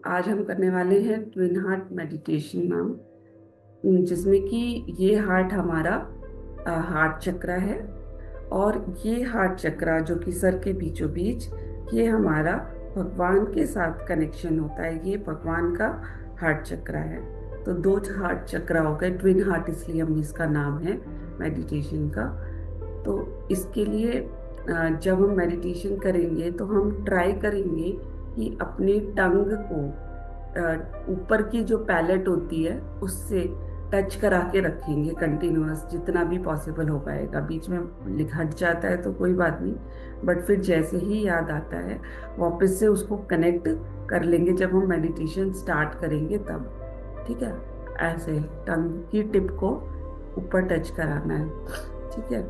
आज हम करने वाले हैं ट्विन हार्ट मेडिटेशन मैम, जिसमें कि ये हार्ट हमारा हार्ट चक्रा है। और ये हार्ट चक्रा जो कि सर के बीचों बीच, ये हमारा भगवान के साथ कनेक्शन होता है। ये भगवान का हार्ट चक्रा है। तो दो हार्ट चक्रा हो गए, ट्विन हार्ट इसलिए हम इसका नाम है मेडिटेशन का। तो इसके लिए जब हम मेडिटेशन करेंगे तो हम ट्राई करेंगे कि अपने टंग को ऊपर की जो पैलेट होती है उससे टच करा के रखेंगे कंटिन्यूअस, जितना भी पॉसिबल हो पाएगा। बीच में हट जाता है तो कोई बात नहीं, बट फिर जैसे ही याद आता है वापस से उसको कनेक्ट कर लेंगे जब हम मेडिटेशन स्टार्ट करेंगे तब। ठीक है, ऐसे टंग की टिप को ऊपर टच कराना है। ठीक है।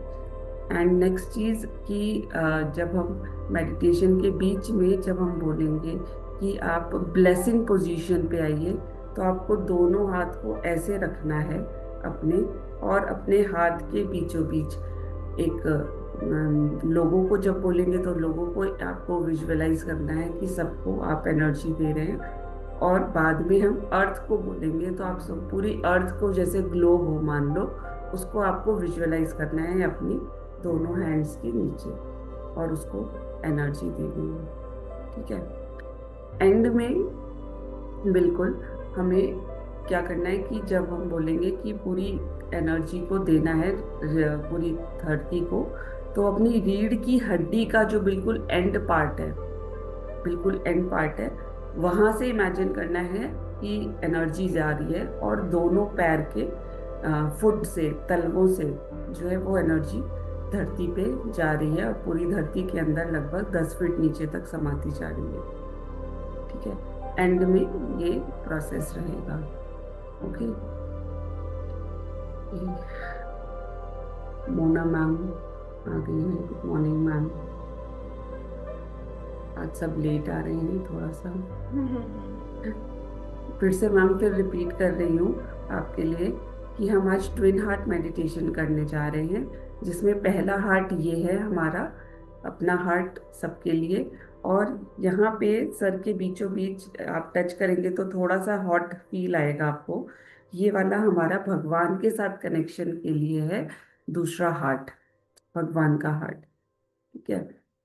एंड नेक्स्ट चीज़ कि जब हम मेडिटेशन के बीच में जब हम बोलेंगे कि आप ब्लेसिंग पोजीशन पे आइए, तो आपको दोनों हाथ को ऐसे रखना है अपने, और अपने हाथ के बीचों बीच एक लोगों को जब बोलेंगे तो लोगों को आपको विजुअलाइज करना है कि सबको आप एनर्जी दे रहे हैं। और बाद में हम अर्थ को बोलेंगे तो आप सब पूरी अर्थ को जैसे ग्लोब हो मान लो, उसको आपको विजुअलाइज करना है अपनी दोनों हैंड्स के नीचे, और उसको एनर्जी देनी है। ठीक है। एंड में बिल्कुल हमें क्या करना है कि जब हम बोलेंगे कि पूरी एनर्जी को देना है पूरी धरती को, तो अपनी रीढ़ की हड्डी का जो बिल्कुल एंड पार्ट है, बिल्कुल एंड पार्ट है, वहां से इमेजिन करना है कि एनर्जी जा रही है, और दोनों पैर के फुट से, तलवों से जो है वो एनर्जी धरती पे जा रही है, और पूरी धरती के अंदर लगभग 10 फीट नीचे तक समाती जा रही है। ठीक है। एंड में ये प्रोसेस रहेगा। ओके। मोना मैम आ गई है। Good morning ma'am. आज सब लेट आ रहे हैं थोड़ा सा। फिर से मैम फिर रिपीट कर रही हूँ आपके लिए कि हम आज ट्विन हार्ट मेडिटेशन करने जा रहे हैं, जिसमें पहला हार्ट ये है हमारा, अपना हार्ट सबके लिए। और यहाँ पे सर के बीचों बीच आप टच करेंगे तो थोड़ा सा हॉट फील आएगा आपको। ये वाला हमारा भगवान के साथ कनेक्शन के लिए है, दूसरा हार्ट, भगवान का हार्ट। ठीक है।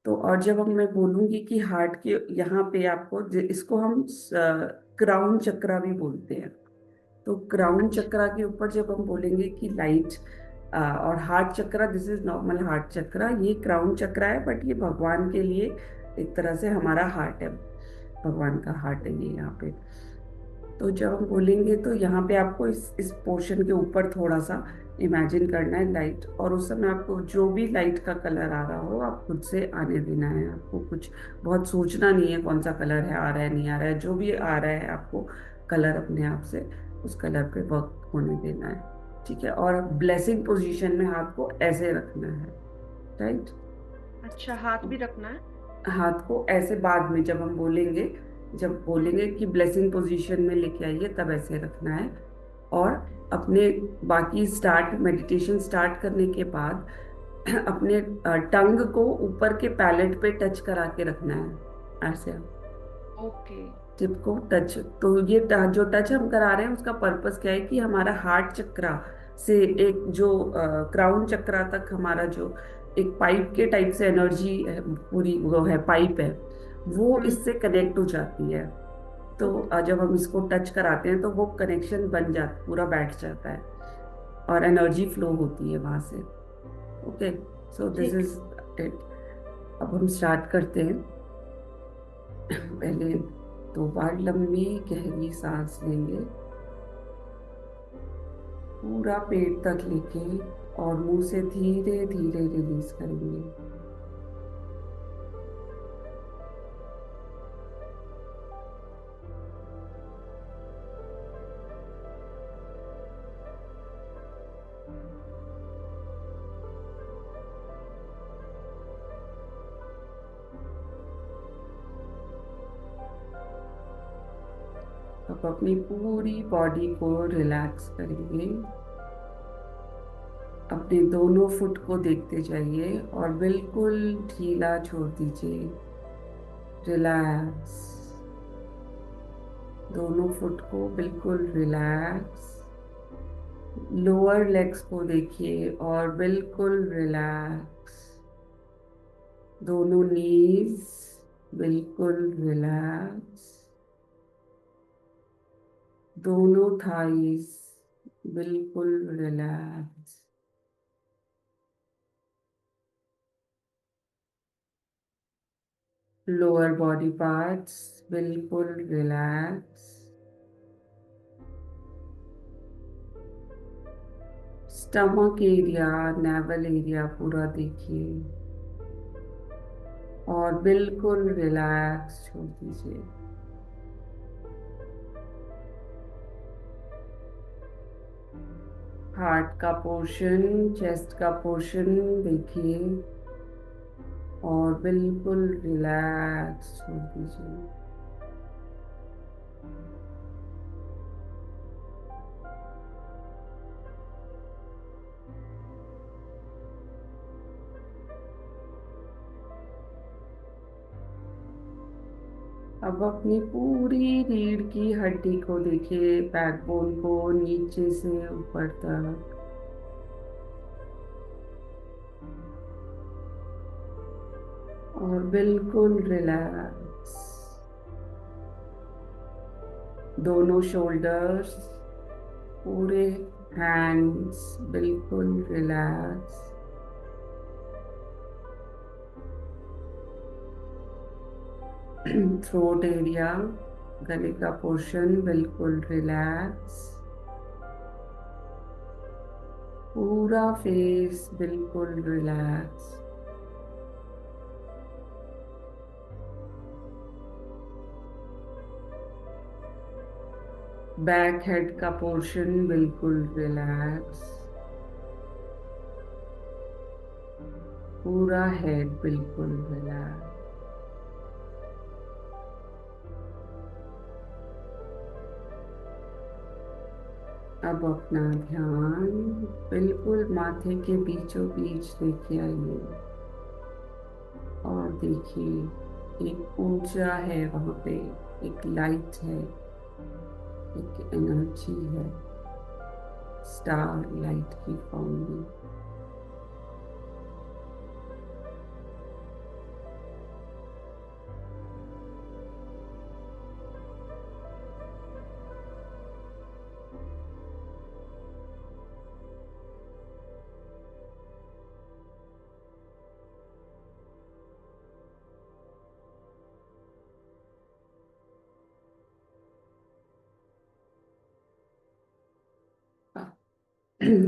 तो और जब हम मैं बोलूंगी कि हार्ट के यहाँ पे आपको इसको हम क्राउन चक्रा भी बोलते हैं। तो क्राउन चक्रा के ऊपर जब हम बोलेंगे कि लाइट, और heart chakra, this is normal heart chakra, ये क्राउन चक्रा है, बट ये भगवान के लिए एक तरह से हमारा हार्ट है, भगवान का हार्ट है ये यहाँ पे। तो जब हम बोलेंगे तो यहाँ पे आपको इस पोर्शन के ऊपर थोड़ा सा इमेजिन करना है लाइट, और उस समय आपको जो भी लाइट का कलर आ रहा हो आप खुद से आने देना है। आपको कुछ बहुत सोचना नहीं है कौन सा कलर है, आ रहा है नहीं आ रहा है, जो भी आ रहा है आपको कलर अपने आप से उस कलर पे वर्क होने देना है। ठीक है। और ब्लेसिंग पोजीशन में हाथ को ऐसे रखना है। राइट। अच्छा, हाथ भी रखना है? हाथ को ऐसे बाद में जब हम बोलेंगे, जब बोलेंगे कि ब्लेसिंग पोजीशन में लेके आइए तब ऐसे रखना है। और अपने बाकी स्टार्ट मेडिटेशन स्टार्ट करने के बाद अपने टंग को ऊपर के पैलेट पे टच करा के रखना है ऐसे, ओके। टिप को टच। तो ये जो टच हम करा रहे हैं उसका पर्पस क्या है कि हमारा हार्ट चक्रा से एक जो क्राउन चक्रा तक हमारा जो एक पाइप के टाइप से एनर्जी पूरी वो है, पाइप है, वो हम्म। इससे कनेक्ट हो जाती है। तो ओके। जब हम इसको टच कराते हैं तो वो कनेक्शन बन जाता, पूरा बैठ जाता है, और एनर्जी फ्लो होती है वहां से। ओके। सो दिस ठीक। Is it. अब हम स्टार्ट करते हैं। पहले 2 बार लंबी गहरी सांस लेंगे, पूरा पेट तक लेके, और मुंह से धीरे धीरे रिलीज करेंगे। अब अपनी पूरी बॉडी को रिलैक्स करेंगे। अपने दोनों फुट को देखते जाइए और बिल्कुल ढीला छोड़ दीजिए। रिलैक्स। दोनों फुट को बिल्कुल रिलैक्स। लोअर लेग्स को देखिए और बिल्कुल रिलैक्स। दोनों नीज बिल्कुल रिलैक्स। दोनों थाइस बिल्कुल रिलैक्स। लोअर बॉडी पार्ट्स बिल्कुल relax. Stomach area, naval area पूरा देखिए और बिल्कुल रिलैक्स छोड़ दीजिए। हार्ट का पोर्शन, चेस्ट का पोर्शन देखिए और बिल्कुल रिलैक्स छोड़ दीजिए। अब अपनी पूरी रीढ़ की हड्डी को देखिए, बैकबोन को नीचे से ऊपर तक और बिल्कुल रिलैक्स। दोनों शोल्डर्स, पूरे हैंड्स बिल्कुल रिलैक्स। थ्रोट एरिया, गले का पोर्शन बिल्कुल रिलैक्स। पूरा फेस बिल्कुल रिलैक्स। बैक हेड का पोर्शन बिल्कुल रिलैक्स। पूरा हेड बिल्कुल रिलैक्स। अब अपना ध्यान बिल्कुल माथे के बीचों बीच लेके आइए और देखिए, एक ऊर्जा है वहां पे, एक लाइट है, एक एनर्जी है, स्टार लाइट की फॉर्म में।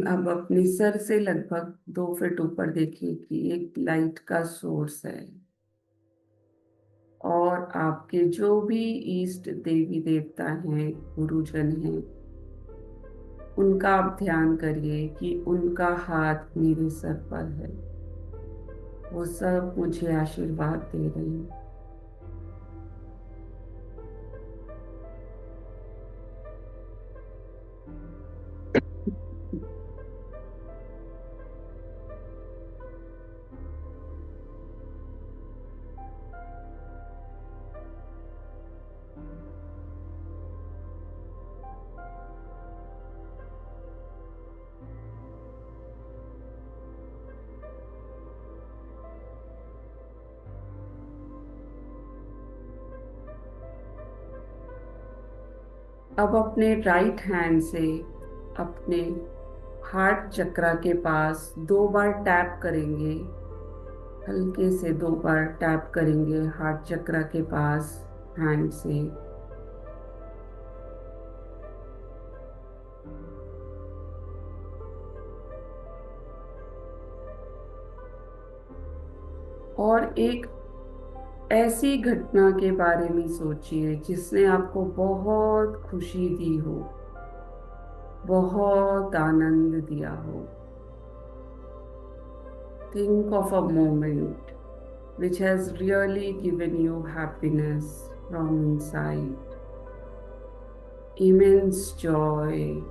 अब अपने सर से लगभग 2 फीट ऊपर देखिए कि एक लाइट का सोर्स है और आपके जो भी इष्ट देवी देवता हैं, गुरुजन हैं, उनका आप ध्यान करिए कि उनका हाथ मेरे सर पर है। वो सब मुझे आशीर्वाद दे रहे हैं। अब अपने राइट हैंड से अपने हार्ट चक्रा के पास 2 बार टैप करेंगे। हल्के से 2 बार टैप करेंगे हार्ट चक्रा के पास हैंड से। और एक ऐसी घटना के बारे में सोचिए जिसने आपको बहुत खुशी दी हो, बहुत आनंद दिया हो। Think of a moment which has really given you happiness from inside, immense joy.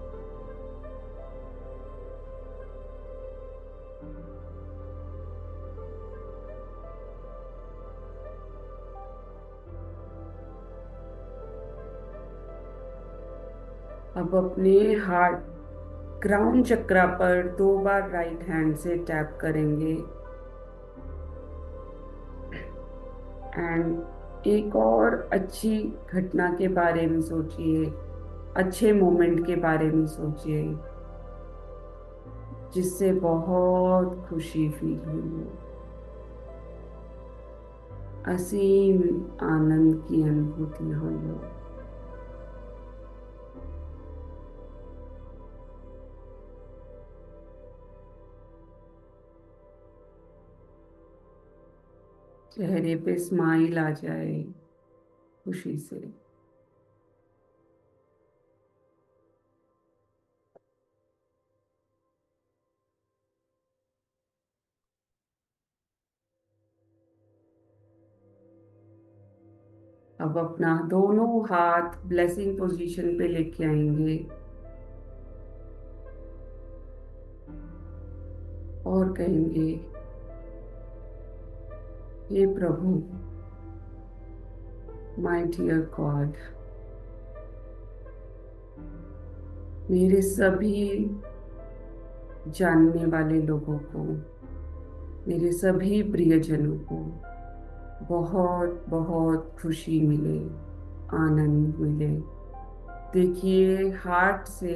अब अपने हार्ट क्राउन चक्रा पर 2 बार राइट हैंड से टैप करेंगे। एंड एक और अच्छी घटना के बारे में सोचिए, अच्छे मोमेंट के बारे में सोचिए जिससे बहुत खुशी फील हुई हो, असीम आनंद की अनुभूति हुई हो। चेहरे पे स्माइल आ जाए खुशी से। अब अपना दोनों हाथ ब्लेसिंग पोजीशन पे लेके आएंगे और कहेंगे, हे प्रभु, माय डियर गॉड, मेरे सभी जानने वाले लोगों को, मेरे सभी प्रियजनों को बहुत बहुत खुशी मिले, आनंद मिले। देखिए हार्ट से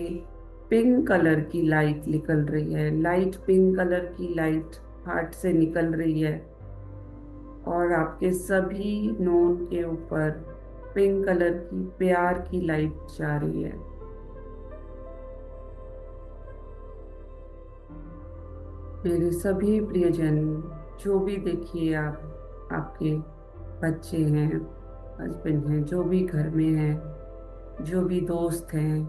पिंक कलर की लाइट निकल रही है, लाइट पिंक कलर की लाइट हार्ट से निकल रही है और आपके सभी नोन के ऊपर पिंक कलर की प्यार की लाइट जा रही है। मेरे सभी प्रियजन, जो भी देखिए आप, आपके बच्चे हैं, हस्बैंड हैं, जो भी घर में हैं, जो भी दोस्त हैं,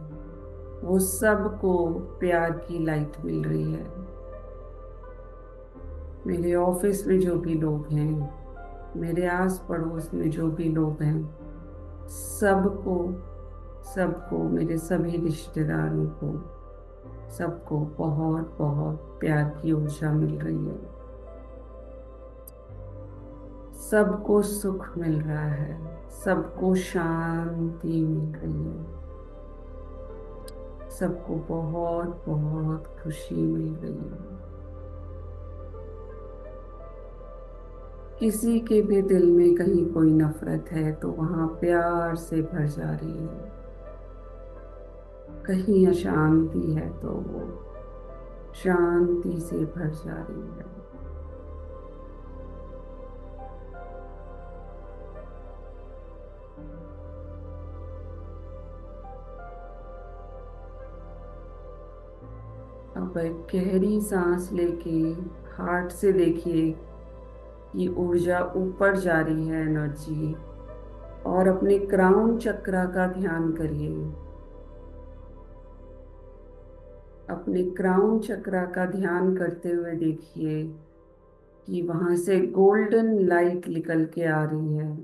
वो सबको प्यार की लाइट मिल रही है। मेरे ऑफिस में जो भी लोग हैं, मेरे आस पड़ोस में जो भी लोग हैं, सबको सबको मेरे सभी रिश्तेदारों को सबको बहुत बहुत प्यार की ऊर्जा मिल रही है। सबको सुख मिल रहा है, सबको शांति मिल रही है, सबको बहुत बहुत खुशी मिल रही है। किसी के भी दिल में कहीं कोई नफरत है तो वहां प्यार से भर जा रही है। कहीं अशांति है तो वो शांति से भर जा रही है। अब एक गहरी सांस लेके हार्ट से देखिए कि ऊर्जा ऊपर जा रही है, एनर्जी, और अपने क्राउन चक्रा का ध्यान करिए। अपने क्राउन चक्रा का ध्यान करते हुए देखिए कि वहां से गोल्डन लाइट निकल के आ रही है।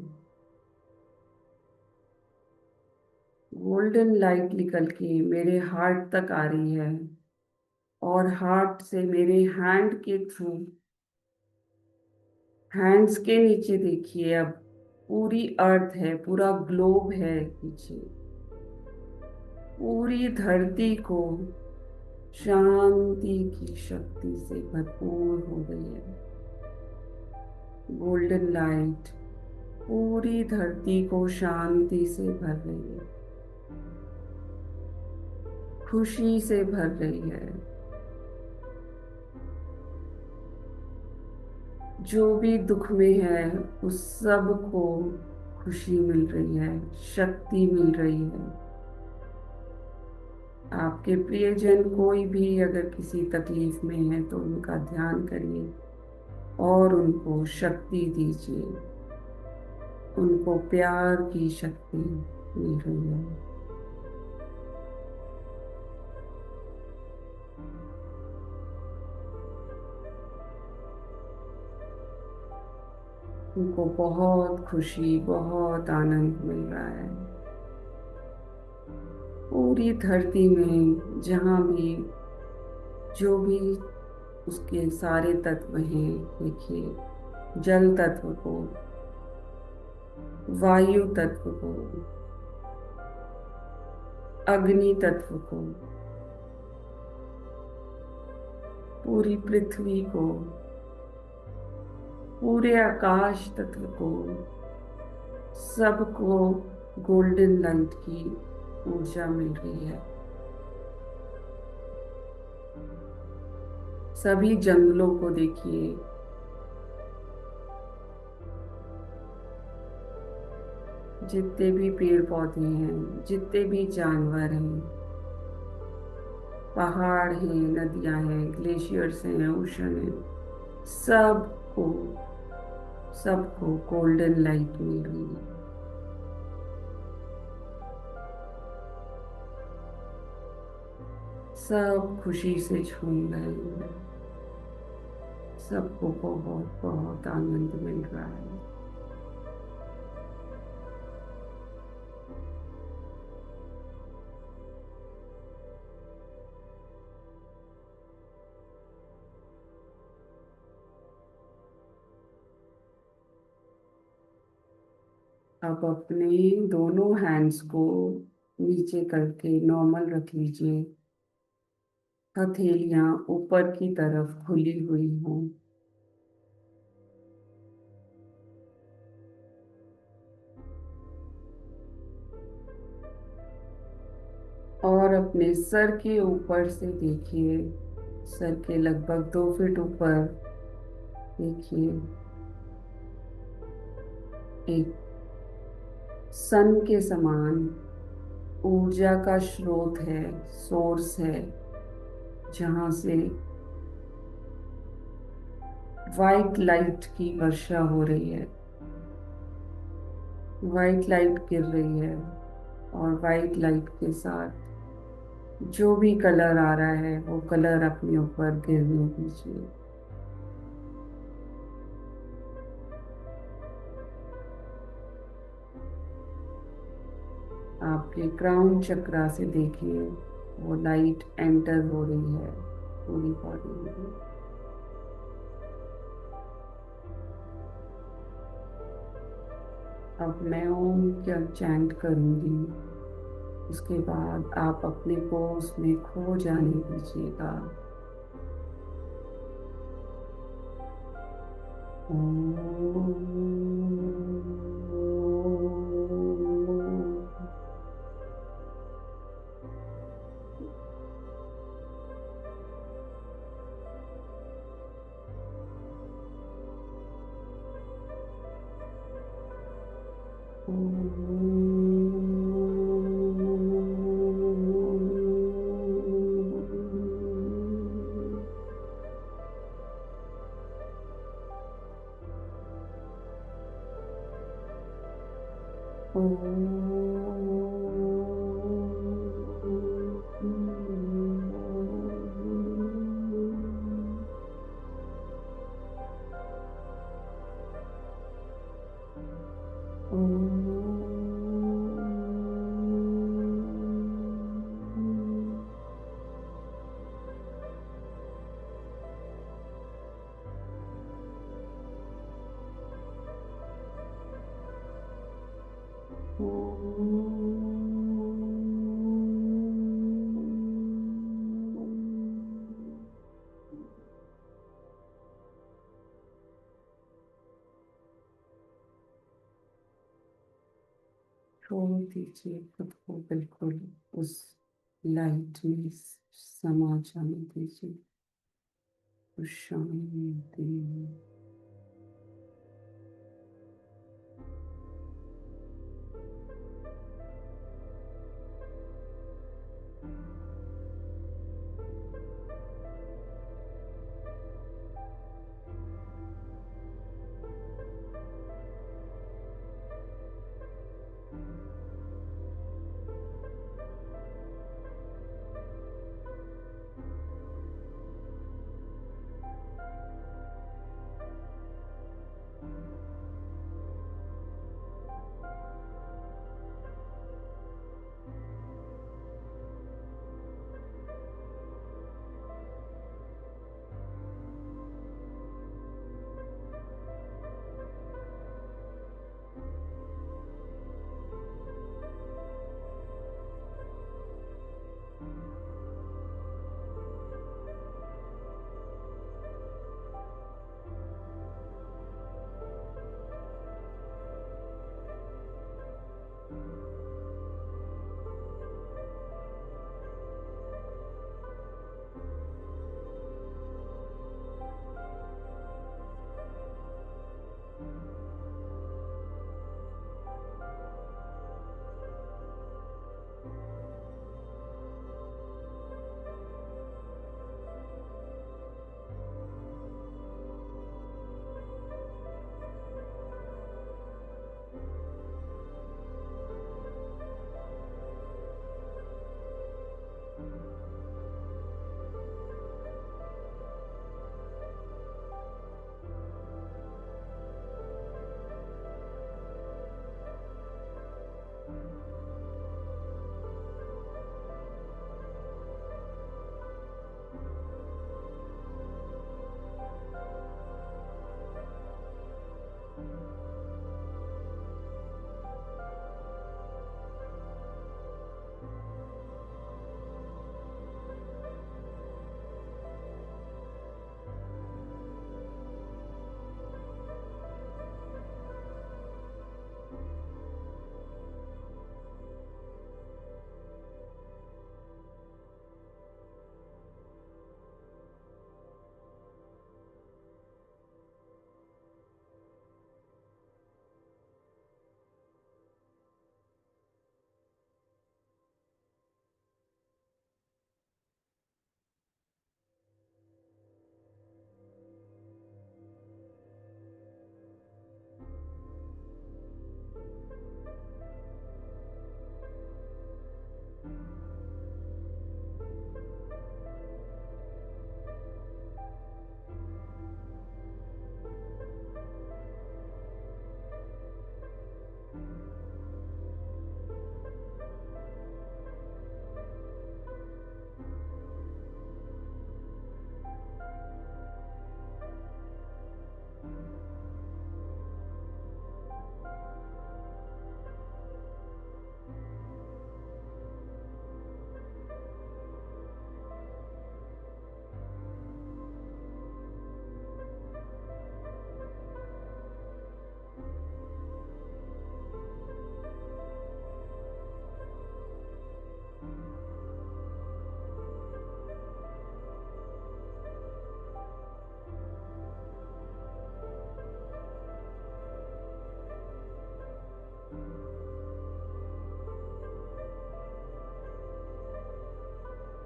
गोल्डन लाइट निकल के मेरे हार्ट तक आ रही है और हार्ट से मेरे हैंड के थ्रू, हैंड्स के नीचे देखिए अब पूरी अर्थ है, पूरा ग्लोब है पीछे। पूरी धरती को शांति की शक्ति से भरपूर हो गई है। गोल्डन लाइट पूरी धरती को शांति से भर रही है, खुशी से भर रही है। जो भी दुख में है उस सब को खुशी मिल रही है, शक्ति मिल रही है। आपके प्रियजन कोई भी अगर किसी तकलीफ में है तो उनका ध्यान करिए और उनको शक्ति दीजिए, उनको प्यार की शक्ति मिल रही है। उनको बहुत खुशी, बहुत आनंद मिल रहा है। पूरी धरती में जहाँ भी जो भी उसके सारे तत्व हैं, देखिए जल तत्व को, वायु तत्व को, अग्नि तत्व को, पूरी पृथ्वी को, पूरे आकाश तत्व को, सबको गोल्डन लाइट की ऊर्जा मिल रही है। सभी जंगलों को देखिए, जितने भी पेड़ पौधे हैं, जितने भी जानवर हैं, पहाड़ हैं, नदियां हैं, ग्लेशियर्स हैं, ओशन है, सबको सबको गोल्डन लाइट मिल रही है। सब खुशी से झूम रहे हैं। सबको बहुत बहुत आनंद मिल रहा है। अब अपने दोनों हैंड्स को नीचे करके नॉर्मल रख लीजिए। हथेलियां ऊपर की तरफ खुली हुई हों। और अपने सर के ऊपर से देखिए, सर के लगभग 2 फीट ऊपर देखिए, एक सन के समान ऊर्जा का स्रोत है, सोर्स है, जहां से वाइट लाइट की वर्षा हो रही है। वाइट लाइट गिर रही है, और वाइट लाइट के साथ जो भी कलर आ रहा है वो कलर अपने ऊपर गिरने दीजिए। आपके क्राउन चक्रा से देखिए, वो लाइट एंटर हो रही है पूरी बॉडी में। अब मैं ओम क्या चैंट करूंगी, उसके बाद आप अपने को उसमें खो जाने दीजिएगा। छोड़ दीजिए खुद को, बिल्कुल उस लाइट में समा जाने दीजिए, उस शांति में।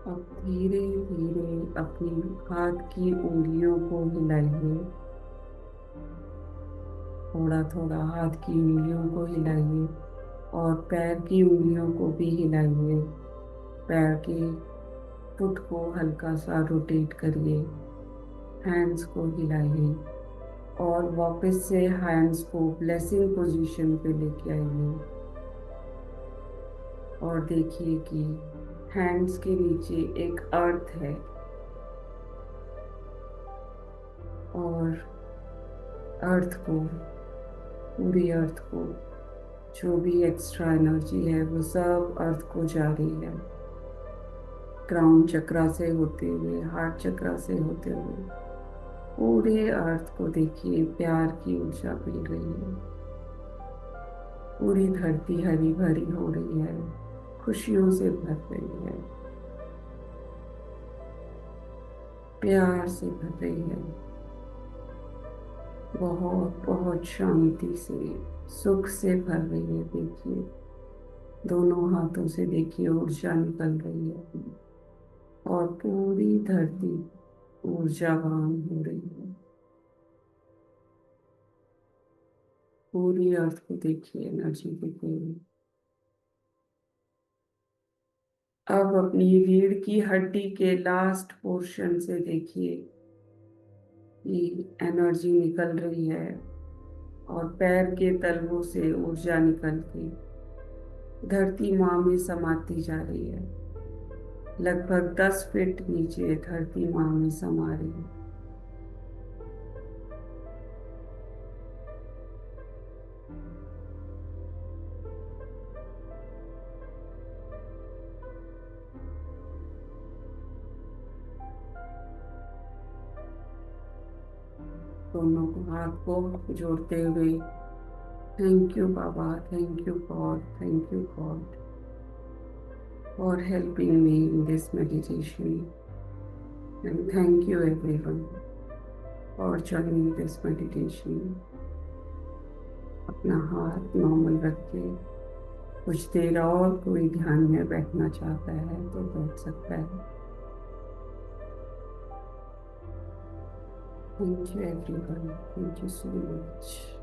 अब धीरे धीरे अपनी हाथ की उंगलियों को हिलाइए। थोड़ा थोड़ा हाथ की उंगलियों को हिलाइए और पैर की उंगलियों को भी हिलाइए। पैर के फुट को हल्का सा रोटेट करिए। हैंड्स को हिलाइए और वापस से हैंड्स को ब्लेसिंग पोजीशन पे लेके आइए। और देखिए कि हैंड्स के नीचे एक अर्थ है, और अर्थ को, पूरी अर्थ को, जो भी एक्स्ट्रा एनर्जी है वो सब अर्थ को जा रही है। क्राउन चक्रा से होते हुए, हार्ट चक्रा से होते हुए पूरे अर्थ को देखिए, प्यार की ऊर्जा मिल रही है। पूरी धरती हरी भरी हो रही है, खुशियों से भर रही है, प्यार से भर रही है, बहुत बहुत शांति से, सुख से भर रही है। देखिए, दोनों हाथों से देखिए ऊर्जा निकल रही है और पूरी धरती ऊर्जावान हो रही है। पूरी अर्थ को देखिए, एनर्जी देखिए। अब अपनी रीढ़ की हड्डी के लास्ट पोर्शन से देखिए कि एनर्जी निकल रही है और पैर के तलवों से ऊर्जा निकल के धरती माँ में समाती जा रही है। लगभग 10 फीट नीचे धरती माँ में समा रही है। दोनों हाथ को जोड़ते हुए Thank you, Baba. Thank you, God. Thank you, God, for helping me in this meditation. And thank you, everyone, for joining this meditation. अपना हाथ नॉर्मल रख के कुछ देर और कोई ध्यान में बैठना चाहता है तो बैठ सकता है। Thank you everyone, thank you so much.